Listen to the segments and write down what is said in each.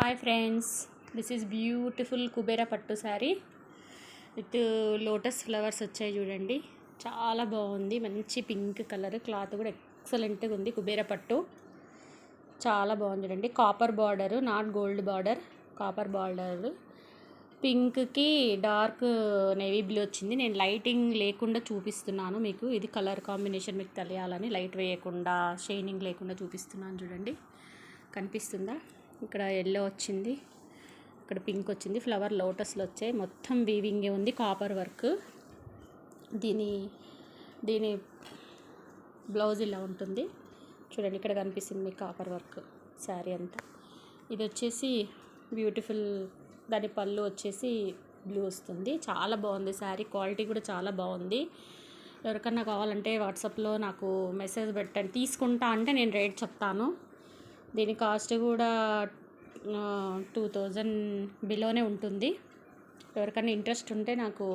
Hi friends, this is beautiful Kubera పట్టు sari with lotus flowers వచ్చాయి చూడండి. చాలా బాగుంది, మంచి పింక్ కలర్, క్లాత్ కూడా ఎక్సలెంట్గా ఉంది. కుబేర పట్టు చాలా బాగుంది చూడండి. Copper border, not gold border, copper border. పింక్కి డార్క్ నేవీ బ్లూ వచ్చింది. నేను లైటింగ్ లేకుండా చూపిస్తున్నాను మీకు, ఇది కలర్ కాంబినేషన్ మీకు తెలియాలని లైట్ వేయకుండా షైనింగ్ లేకుండా చూపిస్తున్నాను చూడండి. కనిపిస్తుందా? ఇక్కడ ఎల్లో వచ్చింది, ఇక్కడ పింక్ వచ్చింది, ఫ్లవర్ లోటస్లో వచ్చాయి. మొత్తం వీవింగే ఉంది, కాపర్ వర్క్. దీని బ్లౌజ్ ఇలా ఉంటుంది చూడండి. ఇక్కడ కనిపిస్తుంది మీకు కాపర్ వర్క్ శారీ అంతా. ఇది వచ్చేసి బ్యూటిఫుల్, దాని పళ్ళు వచ్చేసి బ్లూ వస్తుంది. చాలా బాగుంది శారీ, క్వాలిటీ కూడా చాలా బాగుంది. ఎవరికన్నా కావాలంటే వాట్సాప్లో నాకు మెసేజ్ పెట్టండి, తీసుకుంటా అంటే నేను రేట్ చెప్తాను. దీని కాస్ట్ కూడా 2000 బిలోనే ఉంటుంది. ఎవరికైనా ఇంట్రెస్ట్ ఉంటే నాకు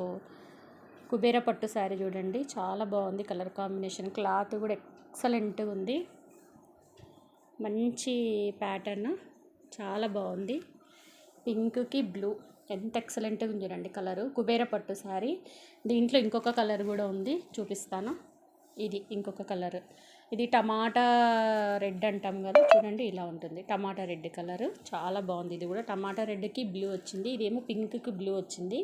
కుబేర పట్టు శారీ చూడండి, చాలా బాగుంది. కలర్ కాంబినేషన్, క్లాత్ కూడా ఎక్సలెంట్గా ఉంది. మంచి ప్యాటర్న్, చాలా బాగుంది. పింక్కి బ్లూ ఎంత ఎక్సలెంట్గా ఉంది చూడండి కలరు. కుబేర పట్టు శారీ. దీంట్లో ఇంకొక కలర్ కూడా ఉంది, చూపిస్తాను. ఇది ఇంకొక కలర్, ఇది టమాటా రెడ్ అంటాం కదా చూడండి, ఇలా ఉంటుంది. టమాటా రెడ్ కలరు చాలా బాగుంది. ఇది కూడా టమాటా రెడ్కి బ్లూ వచ్చింది. ఇదేమో పింక్కి బ్లూ వచ్చింది,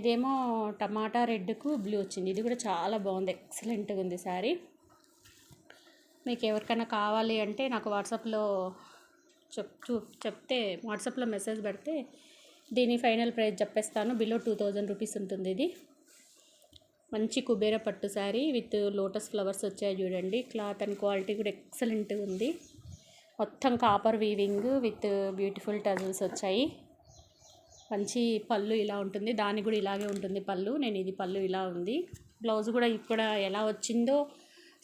ఇదేమో టమాటా రెడ్కు బ్లూ వచ్చింది. ఇది కూడా చాలా బాగుంది, ఎక్సలెంట్గా ఉంది శారీ. మీకు ఎవరికైనా కావాలి అంటే నాకు వాట్సాప్లో చెప్తే, వాట్సాప్లో మెసేజ్ పెడితే దీని ఫైనల్ ప్రైస్ చెప్పేస్తాను. బిలో 2000 రూపీస్ ఉంటుంది. ఇది మంచి కుబేర పట్టు శారీ విత్ లోటస్ ఫ్లవర్స్ వచ్చాయి చూడండి. క్లాత్ అండ్ క్వాలిటీ కూడా ఎక్సలెంట్గా ఉంది. మొత్తం copper weaving with beautiful tassels వచ్చాయి. మంచి పళ్ళు ఇలా ఉంటుంది, దానికి కూడా ఇలాగే ఉంటుంది పళ్ళు. నేను ఇది పళ్ళు ఇలా ఉంది. బ్లౌజ్ కూడా ఇక్కడ ఎలా వచ్చిందో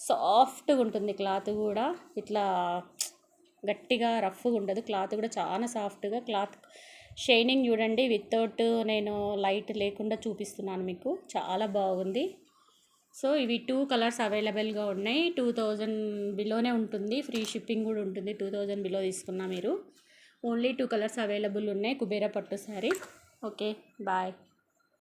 సాఫ్ట్గా ఉంటుంది. క్లాత్ కూడా ఇట్లా గట్టిగా రఫ్గా ఉండదు, క్లాత్ కూడా చాలా సాఫ్ట్గా. క్లాత్ షైనింగ్ చూడండి, వితౌట్ నేను లైట్ లేకుండా చూపిస్తున్నాను మీకు, చాలా బాగుంది. సో ఇవి 2 కలర్స్ అవైలబుల్గా ఉన్నాయి. 2000 బిలోనే ఉంటుంది, ఫ్రీ షిప్పింగ్ కూడా ఉంటుంది. 2000 బిలో తీసుకున్నా మీరు. ఓన్లీ 2 కలర్స్ అవైలబుల్ ఉన్నాయి కుబేర పట్టు శారీ. Okay, bye.